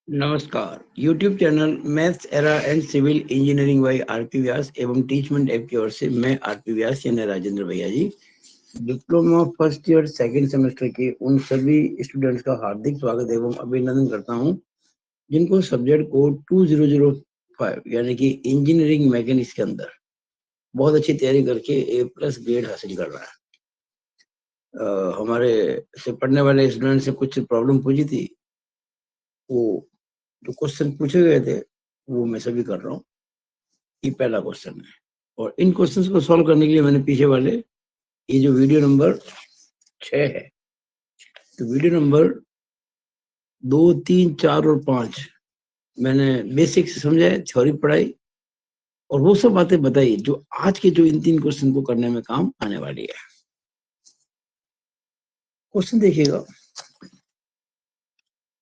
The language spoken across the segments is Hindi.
नमस्कार। YouTube channel maths era and civil engineering by RP Vyas एवं टीचमेंट ऐप की ओर से मैं आरपी व्यास यानी राजेंद्र भैया G diploma first year second semester के उन सभी स्टूडेंट्स का हार्दिक स्वागत एवं अभिनंदन करता हूं जिनको सब्जेक्ट कोड 2005 यानी कि इंजीनियरिंग मैकेनिक्स के अंदर बहुत अच्छी तैयारी करके A+ ग्रेड हासिल कर रहा है। हमारे से पढ़ने वाले स्टूडेंट से कुछ प्रॉब्लम पूछी थी, वो जो क्वेश्चन पूछे गए थे वो मैं सभी कर रहा हूँ। ये पहला क्वेश्चन है और इन क्वेश्चंस को सॉल्व करने के लिए मैंने पीछे वाले ये जो वीडियो नंबर 6 है, तो वीडियो नंबर 2, 3, 4 और 5 मैंने बेसिक से समझाया, थ्योरी पढ़ाई और वो सब बातें बताई जो आज के जो इन 3 क्वेश्चन को करने में काम आने वाली है। क्वेश्चन देखिएगा,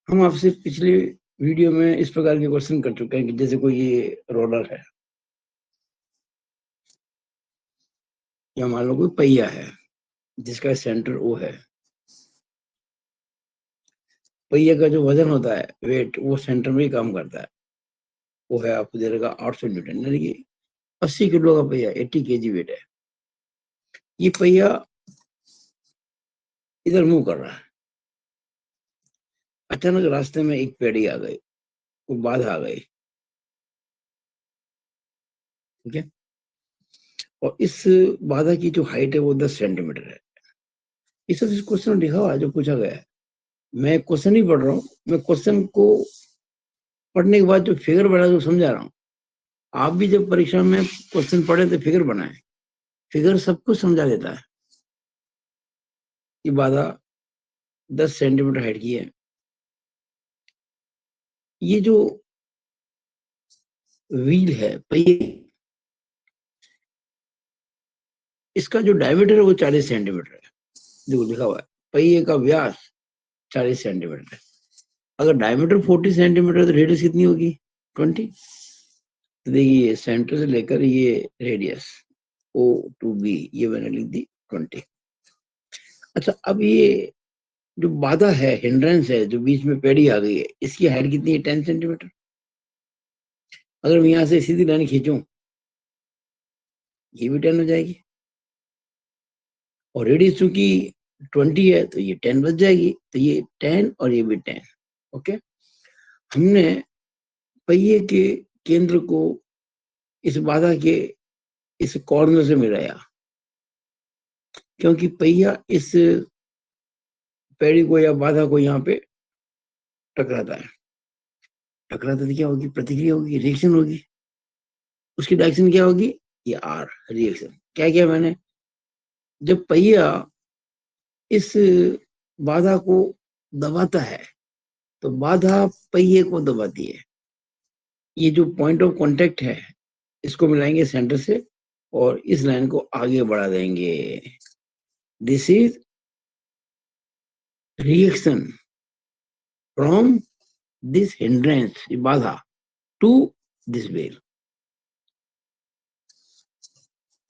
हम आपसे पिछले वीडियो में इस प्रकार के क्वेश्चन कर चुके हैं कि जैसे कोई ये रोलर है या मान लो कोई पहिया है जिसका सेंटर O है। पहिया का जो वजन होता है, वेट, वो सेंटर में ही काम करता है। वो है आपको दे रहेगा 800 न्यूटन, यानी कि 80 किलो का पहिया, 80 केजी वेट है। ये पहिया इधर मूव कर रहा है। अचानक रास्ते में एक पेड़ी आ गई, वो बाधा आ गई, ठीक है। और इस बाधा की जो हाइट है वो 10 सेंटीमीटर है। इस क्वेश्चन में लिखा हुआ है जो पूछा गया है। मैं क्वेश्चन ही पढ़ रहा हूँ, मैं क्वेश्चन को पढ़ने के बाद जो फिगर बना जो समझा रहा हूँ। आप भी जब परीक्षा में क्वेश्चन पढ़े तो फिगर बनाए, फिगर सब कुछ समझा देता है। ये बाधा 10 सेंटीमीटर हाइट की है। ये जो व्हील है पहिए, इसका जो डायमीटर है वो 40 सेंटीमीटर है। देखो लिखा हुआ है पहिए का व्यास 40 सेंटीमीटर है। अगर डायमीटर 40 सेंटीमीटर तो रेडियस कितनी होगी? 20। तो देखिए सेंटर से लेकर ये रेडियस O to B ये मैंने लिख दी 20। अच्छा, अब ये जो बाधा है, हिंड्रेंस है, जो बीच में पेड़ी आ गई है, इसकी हाइट कितनी है? 10 सेंटीमीटर। अगर मैं यहाँ से सीधी लाइन खींचूं, ये भी 10 हो जाएगी और रेडियस चूंकि 20 है तो ये 10 बच जाएगी। तो ये 10 और ये भी 10। ओके, हमने पहिए के केंद्र को इस बाधा के इस कॉर्नर से मिलाया, क्योंकि पहिया इस पेड़ी को या बाधा को यहाँ पे टकराता है। टकराता तो क्या होगी? प्रतिक्रिया होगी, रिएक्शन होगी। उसकी डायरेक्शन क्या होगी? ये आर, रिएक्शन। क्या किया मैंने? जब पहिया इस बाधा को दबाता है तो बाधा पहिए को दबाती है। ये जो पॉइंट ऑफ कांटेक्ट है इसको मिलाएंगे सेंटर से और इस लाइन को आगे बढ़ा देंगे। This is reaction from this hindrance, बाधा, टू दिस व्हील।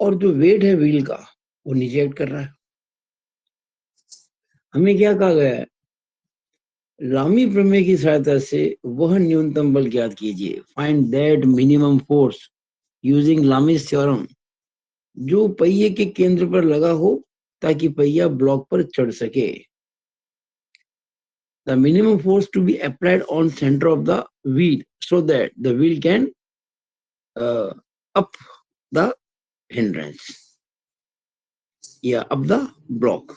और जो वेट है व्हील का वो नीचे एक्ट कर रहा है। हमें क्या कहा गया है? लामी प्रमेय की सहायता से वह न्यूनतम बल ज्ञात कीजिए, find that minimum force using Lami's theorem, जो पहिए के केंद्र पर लगा हो ताकि पहिया ब्लॉक पर चढ़ सके। The minimum force to be applied on center of the wheel so that the wheel can up the hindrance या up the block.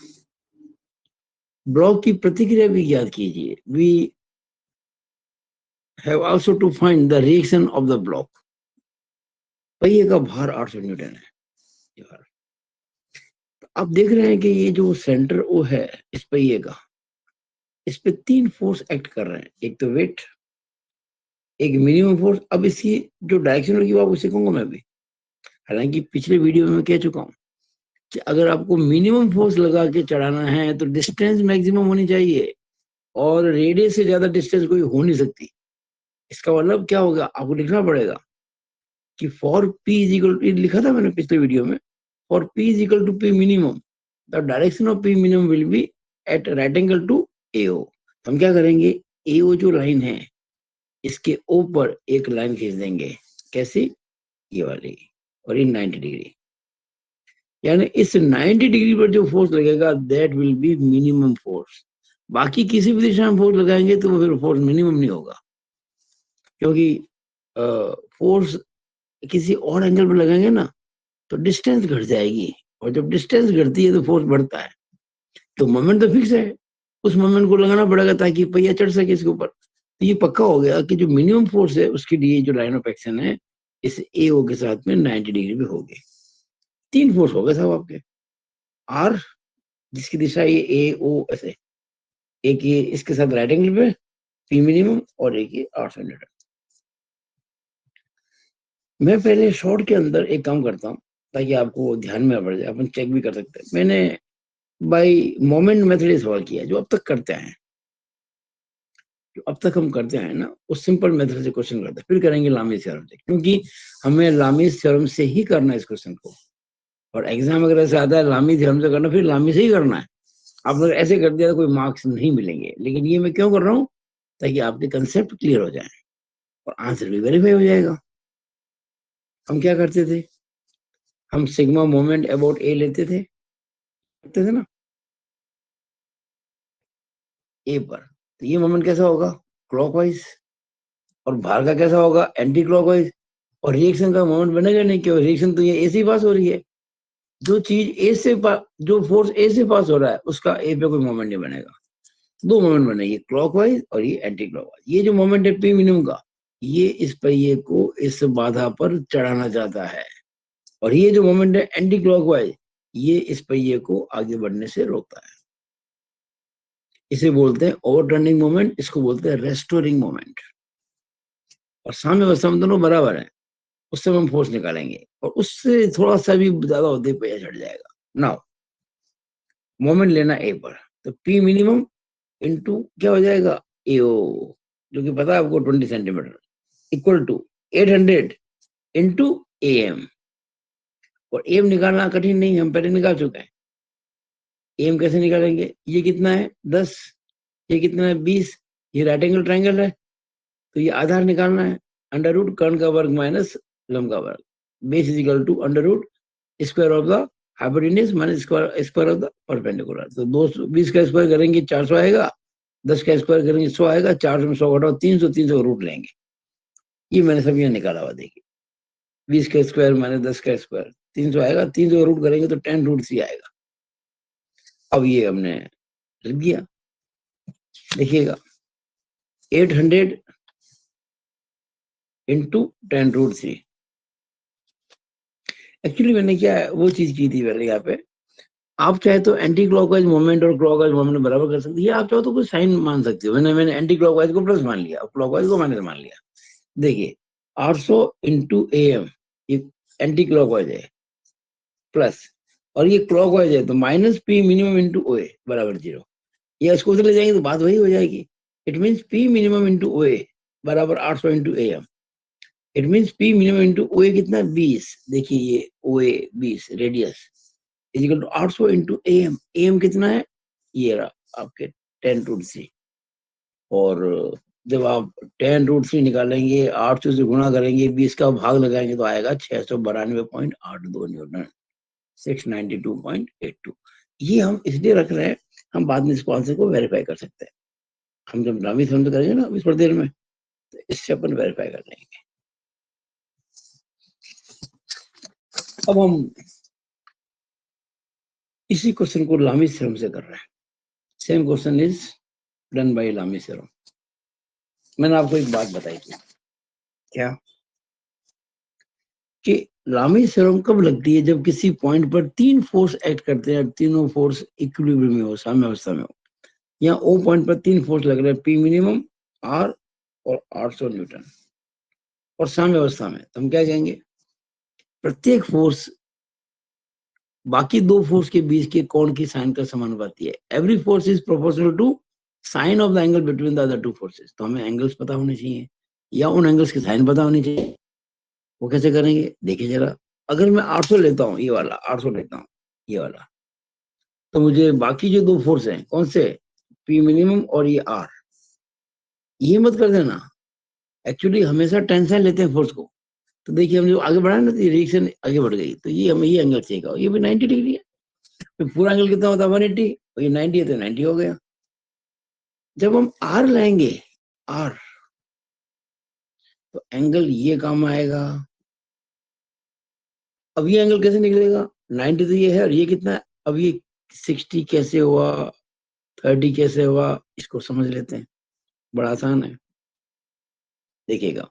ब्लॉक की प्रतिक्रिया भी ज्ञात कीजिए। We have also to find the reaction of the block. पहिए का भार 800 न्यूटन है। आप देख रहे हैं कि ये जो सेंटर ओ है इस पहिए का, इस पे 3 फोर्स एक्ट कर रहे हैं। एक तो वेट, एक मिनिमम फोर्स। अब इसकी जो डायरेक्शन होगी वो आपको सीखूंगा मैं भी। हालांकि पिछले वीडियो में मैं कह चुका हूँ कि अगर आपको मिनिमम फोर्स लगा के चढ़ाना है तो डिस्टेंस मैक्सिमम होनी चाहिए और रेडियस से ज्यादा डिस्टेंस कोई हो नहीं सकती। इसका मतलब क्या होगा? आपको लिखना पड़ेगा कि for P is equal to, लिखा था मैंने पिछले वीडियो में, for P is equal to P minimum the direction of P minimum will be at right angle to AO। हम क्या करेंगे? AO जो लाइन है इसके ऊपर एक लाइन खींच देंगे, कैसी, ये वाली, और ये 90 डिग्री, यानी इस 90 डिग्री पर जो फोर्स लगेगा that will be minimum force. बाकी किसी भी दिशा में फोर्स लगाएंगे तो वो फिर फोर्स मिनिमम नहीं होगा, क्योंकि फोर्स किसी और एंगल पर लगाएंगे ना तो डिस्टेंस घट जाएगी, और जब डिस्टेंस घटती है तो फोर्स बढ़ता है। तो मोमेंट तो फिक्स है, उस मोमेंट को लगाना पड़ेगा ताकि पहिया चढ़ सके इसके ऊपर। तो ये पक्का हो गया कि जो मिनिमम फोर्स है उसके लिए जो लाइन ऑफ एक्शन है इस ए ओ के साथ में 90 डिग्री पे होगी। तीन फोर्स हो गए साहब आपके, आर जिसकी दिशा ये ए ओ ऐसे, एक ये इसके साथ राइट एंगल पे पी मिनिमम, और एक ये 800 न्यूटन। मैं पहले शॉर्ट के अंदर एक काम करता हूँ ताकि आपको ध्यान में पड़ जाए, अपन चेक भी कर सकते हैं। मैंने बाई मोमेंट मेथड सवाल किया जो अब तक करते हैं, जो अब तक हम करते हैं ना उस सिंपल मेथड से क्वेश्चन करते हैं, फिर करेंगे लामीज थ्योरम से, क्योंकि हमें लामीज थ्योरम से ही करना है इस क्वेश्चन को। और एग्जाम अगर ऐसा आता है लामीज थ्योरम से करना, फिर लामी से ही करना है। आप अगर ऐसे कर दिया तो कोई मार्क्स नहीं मिलेंगे, लेकिन ये मैं क्यों कर रहा हूँ, ताकि आपके कंसेप्ट क्लियर हो जाए और आंसर भी वेरीफाई हो जाएगा। हम क्या करते थे, हम सिग्मा मोमेंट अबाउट ए लेते थे ना ए पर, तो ये मोमेंट कैसा होगा, क्लॉकवाइज, और भार का कैसा होगा, एंटी क्लॉकवाइज। और रिएक्शन का मोमेंट बनेगा नहीं, क्यों, रिएक्शन तो ये ए से पास हो रही है। जो चीज ए से जो फोर्स ए से पास हो रहा है उसका ए पे कोई मोमेंट नहीं बनेगा। दो मोमेंट बनेंगे, क्लॉकवाइज और ये एंटी क्लॉकवाइज। ये जो मोमेंट है पी मिनिमम का, ये इस पहिए को इस बाधा पर चढ़ाना चाहता है, और ये जो मोमेंट है एंटी क्लॉकवाइज, ये इस पहिए को आगे बढ़ने से रोकता है। इसे बोलते हैं ओवरटर्निंग मोमेंट, इसको बोलते हैं रेस्टोरिंग मोमेंट। और साम्य अवस्था में दोनों बराबर है, उस समय हम फोर्स निकालेंगे, और उससे थोड़ा सा भी ज्यादा होते पहिया चढ़ जाएगा। नाउ मोमेंट लेना ए पर, तो पी मिनिमम इंटू क्या हो जाएगा, एओ, जो कि पता है आपको 20 centimetre, equal to 800 into A m. और एम निकालना कठिन नहीं, हम पहले निकाल चुके हैं। एम कैसे निकालेंगे, ये कितना है 10, ये कितना है 20, ये राइट एंगल ट्राइंगल है, तो ये आधार निकालना है, अंडर रूट कर्ण का वर्ग माइनस लंब का वर्ग, base is equal to under root square of the hypotenuse minus square of the perpendicular. तो 220 का स्क्वायर करेंगे 400 आएगा, 10 का स्क्वायर करेंगे 100 आएगा, 400 में 100 घटाओ 300, 300 रूट लेंगे। ये मैंने सब यहाँ निकाला हुआ, देखिए 20 का स्क्वायर माइनस 10 का स्क्वायर 300 आएगा, 300 का रूट करेंगे तो 10 रूट 3 आएगा। अब ये हमने लिख दिया, देखिएगा 800 इंटू 10 रूट 3। एक्चुअली मैंने क्या है वो चीज की थी पहले यहाँ पे, आप चाहे तो एंटी क्लॉकवाइज मोमेंट और क्लॉकवाइज मोमेंट बराबर कर सकते हैं, आप चाहो तो कोई साइन मान सकते हो। मैंने एंटी क्लॉकवाइज को प्लस मान लिया, क्लॉकवाइज को माइनस मान लिया। देखिए 800 इंटू ए एम, ये एंटी क्लॉकवाइज है, प्लस, और ये क्लॉकवाइज है तो minus P minimum into O A बराबर 0। ये इसको ले जाएंगे तो बात वही हो जाएगी। It means P minimum into O A बराबर 800 into A M. It means P minimum into O A कितना, 20। देखिए ये O A 20 radius equal to 800 into A M कितना है, ये रहा आपके 10 रूट 3। और जब आप 10 रूट 3 निकालेंगे, 800 से गुणा करेंगे, 20 का भाग लगाएंगे तो आएगा 692.82 न्यूटन, 692.82। ये हम इसलिए रख रहे हैं, हम बाद में इसको आंसर को वेरीफाई कर सकते हैं। हम जब लामी थ्योरम करेंगे ना इस थोड़ी देर में, तो इससे अपन वेरीफाई कर लेंगे। अब हम इसी क्वेश्चन को लामी थ्योरम से कर रहे हैं। Same question is done by लामी थ्योरम। मैंने आपको एक बात बताई थी, क्या, कि लामी थ्योरम कब लगती है, जब किसी पॉइंट पर तीन फोर्स एक्ट करते हैं, तीनों फोर्स इक्विलिब्रियम में हो, साम्य अवस्था में हो। यहाँ ओ पॉइंट पर तीन फोर्स लग रहे हैं, पी मिनिमम, आर और 800 न्यूटन, और साम्य अवस्था में, तो हम क्या कहेंगे, प्रत्येक फोर्स बाकी दो फोर्स के बीच के कोण की साइन का समानुपाती है। Every force is proportional to sine of the angle between the other two forces. तो हमें एंगल्स पता होने चाहिए, या उन एंगल्स की साइन पता होनी चाहिए। वो कैसे करेंगे, देखिए जरा, अगर मैं 800 लेता हूँ, ये वाला 800 लेता हूँ, ये वाला, तो मुझे बाकी जो दो फोर्स हैं कौन से, पी मिनिमम और ये आर, ये मत कर देना, एक्चुअली हमेशा टेंशन लेते हैं फोर्स को। तो देखिए हम जो आगे बढ़ा ना, तो रिएक्शन आगे बढ़ गई, तो ये हमें ये एंगल चाहिए, ये भी 90 डिग्री है। तो पूरा एंगल कितना होता है 180, और ये 90 है तो 90 हो गया। जब हम आर लाएंगे, आर, तो एंगल ये काम आएगा। अब ये एंगल कैसे निकलेगा, 90 तो ये है, और ये कितना है, अब ये 60 कैसे हुआ, 30 कैसे हुआ, इसको समझ लेते हैं, बड़ा आसान है। देखिएगा,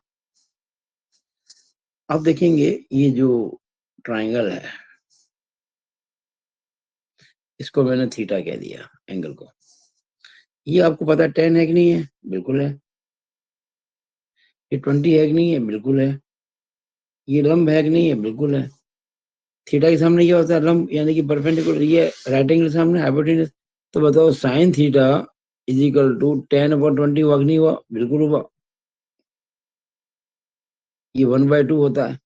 अब देखेंगे ये जो ट्राइंगल है, इसको मैंने थीटा कह दिया एंगल को। ये आपको पता है 10 है कि नहीं है, बिल्कुल है। ये 20 है कि नहीं है, बिल्कुल है। ये लंब है कि नहीं है, बिल्कुल है। थीटा के सामने क्या होता है, लंब, यानी कि परपेंडिकुलर, ये राइट एंगल के सामने हाइपोटेन्यूस। तो बताओ sine theta is equal to 10/20 हुआ कि नहीं हुआ, बिल्कुल हुआ। ये 1/2 होता है,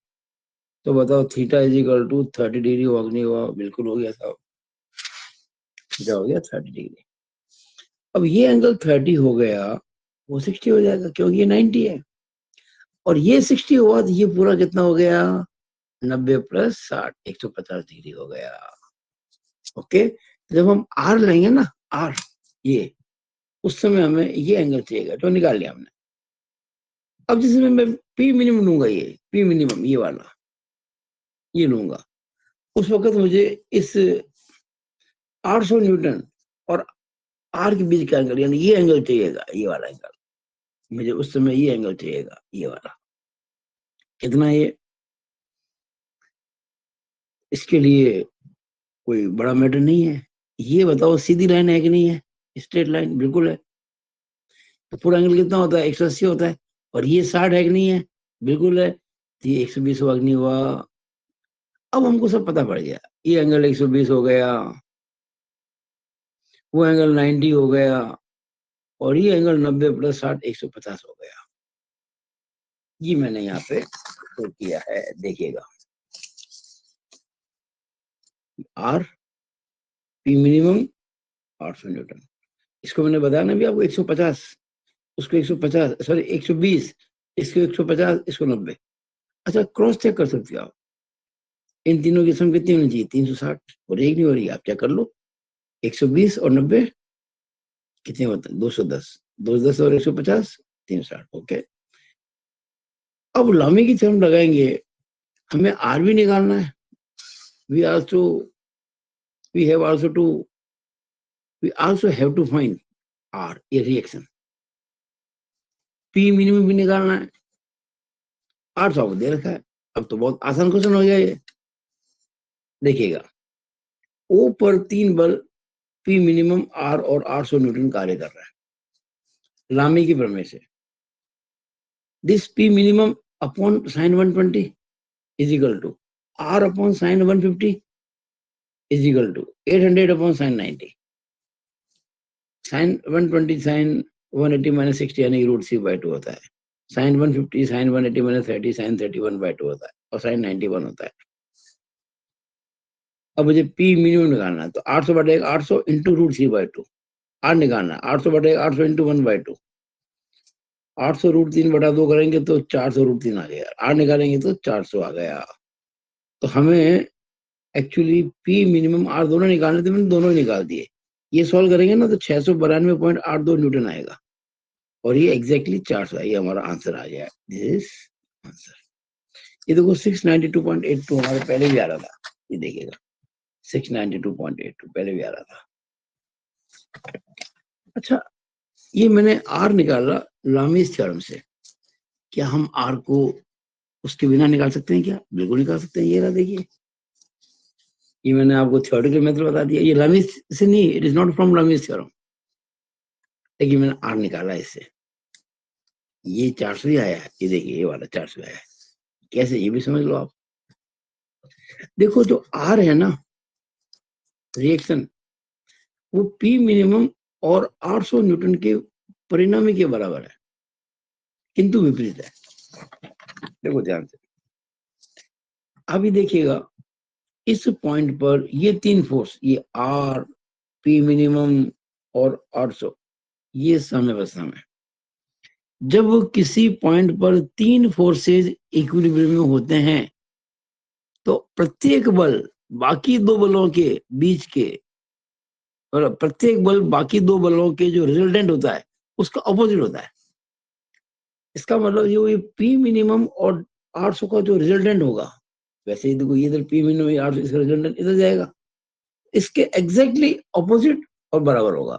तो बताओ theta is equal to 30 degree हुआ कि नहीं हुआ, बिल्कुल हो गया साहब, थीटा हो गया 30 डिग्री। अब ये एंगल 30 हो गया, वो 60 हो जाएगा, क्योंकि ये 90 है, और ये 60 हुआ, तो ये पूरा कितना हो गया, 90 प्लस 60, 150 डिग्री हो गया। ओके, जब हम आर लेंगे ना, आर, ये, उस समय हमें ये एंगल चाहिएगा, तो निकाल लिया हमने। अब जिसमें मैं पी मिनिमम लूंगा, ये पी मिनिमम, ये वाला, ये लूंगा, उस वक्त मुझे इस 800 न्यूटन और आर के बीच का एंगल, यानी ये एंगल चाहिएगा, ये वाला एंगल मुझे उस समय, ये एंगल चाहिएगा, ये वाला। कितना ये, इसके लिए कोई बड़ा मैटर नहीं है। ये बताओ सीधी लाइन है कि नहीं है, स्ट्रेट लाइन, बिल्कुल है। तो पूरा एंगल कितना होता है, 180 होता है, और ये 60 है कि नहीं है, बिल्कुल है। तो ये 120 हुआ कि नहीं हुआ। अब हमको सब पता पड़ गया, ये एंगल 120 हो गया, वो एंगल 90 हो गया, और ये एंगल 90 प्लस 60 150 हो गया। ये मैंने यहाँ पे तो किया है, देखिएगा, आर, पी मिनिमम 800 न्यूटन, इसको मैंने बताया ना भी आपको 150, उसको 150, सॉरी 120, इसको 150, इसको 90। अच्छा, क्रॉस चेक कर सकते हो आप, इन तीनों की सम कितनी होनी चाहिए, 360, और एक नहीं हो रही, आप चेक कर लो, 120 और 90 कितने होते हैं, 210, 210 और 150, 360। ओके, अब लामे की थ्योरम लगाएंगे, हमें आर भी निकालना है। We also we have also to we also have to find R, ये रिएक्शन। पी मिनिमम भी निकालना है, 800 दे रखा है। अब तो बहुत आसान क्वेश्चन हो गया ये। देखिएगा, ओ पर 3 बल पी मिनिमम आर और 800 न्यूटन कार्य कर रहा है लामी की प्रमेय से। This P minimum upon sine 120 is equal to R upon sine 150 is equal to 800 upon sine 90। Sine 120 sine 180 minus 60 यानी √3/2 होता है। साइन 150 साइन 180 माइनस 30 साइन 31/2 होता है, और साइन 91 होता है। अब मुझे पी मिनिमम निकालना है, तो 800 बटे 800 इंटू √3/2, आर निकालना है, 800 बटे 800 इंटू 1/2, 800 √3/2 करेंगे तो 400 √3 आ गया, आर निकालेंगे तो 400 आ गया। तो हमें एक्चुअली पी मिनिमम आर दोनों निकालने थे, मैंने दोनों ही निकाल दिए। ये सॉल्व करेंगे ना, तो 692.82 न्यूटन आएगा, और ये एग्जैक्टली 400 है, ये हमारा आंसर आ गया, दिस इज आंसर। ये देखो 692.82 हमारे पहले भी आ रहा था, ये देखिएगा 692.82 पहले भी आ रहा था। अच्छा, ये मैंने आर निकाला लामीज थ्योरम से। क्या हम आर को उसके बिना निकाल सकते हैं क्या, बिल्कुल निकाल सकते हैं। ये रहा देखिए, ये मैंने आपको थ्योरेटिकल मेथड बता दिया, ये लामीज से नहीं, it is not from Lami's theorem, लेकिन मैंने आर निकाला इससे। ये 400 ही आया है, ये देखिए, ये वाला 400 आया है। कैसे, ये भी समझ लो आप। देखो, जो आर है ना, रिएक्शन, वो पी मिनिमम और 800 न्यूटन के परिणामी के बराबर है, किंतु विपरीत है। देखो ध्यान से, अभी देखिएगा, इस पॉइंट पर ये तीन फोर्स, ये आर, पी मिनिमम और 800, ये साम्यावस्था में। जब किसी पॉइंट पर तीन फोर्सेस इक्विलिब्रियम में होते हैं तो प्रत्येक बल बाकी दो बलों के बीच के, और प्रत्येक बल बाकी दो बलों के जो रिजल्टेंट होता है उसका ऑपोजिट होता है। इसका मतलब ये पी मिनिमम और 800 का जो रिजल्टेंट होगा, वैसे ही देखो ये इधर पी मिनिमम 800, इसका रिजल्टेंट इधर जाएगा, इसके एग्जैक्टली ऑपोजिट और बराबर होगा।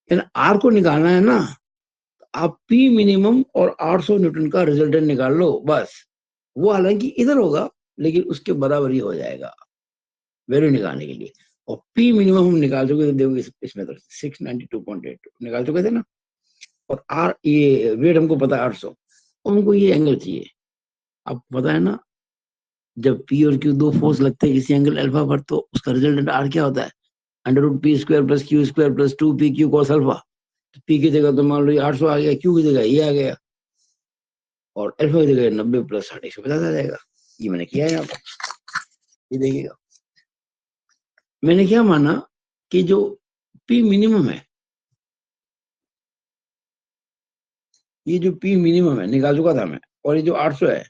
यानी आर को निकालना है ना, आप पी मिनिमम और 800 न्यूटन का रिजल्टेंट निकाल लो बस। वो हालांकि इधर होगा लेकिन उसके बराबर ही हो जाएगा वैल्यू निकालने के लिए। और पी मिनिमम हम निकाल चुके थे, देखो इसमें तो 692.8 निकाल चुके थे ना। और आर ये वेट हमको पता है 800, और हमको ये एंगल चाहिए। आपको पता है ना, जब पी और क्यू दो फोर्स लगते हैं किसी एंगल अल्फा पर तो उसका रिजल्टेंट आर क्या होता है, under root P square plus Q square plus 2 P Q cos alpha. तो पी की जगह तो मान लो 800 आ गया, क्यू की जगह ये आ गया, और अल्फा की जगह 90 प्लस 150 आ जाएगा। ये मैंने किया है यहाँ पर, ये देखिएगा। मैंने क्या माना कि जो पी मिनिमम है, ये जो पी मिनिमम है निकाल चुका था मैं, और ये जो 800 है,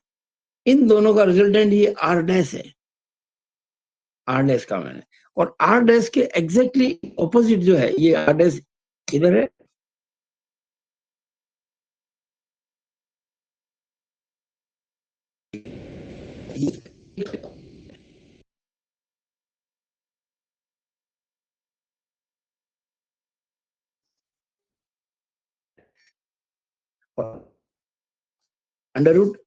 इन दोनों का रिजल्टेंट ये आर डैश है। आर डैश का मैंने, और आर डैश के एग्जैक्टली ऑपोजिट जो है ये आर डैश इधर है। Under root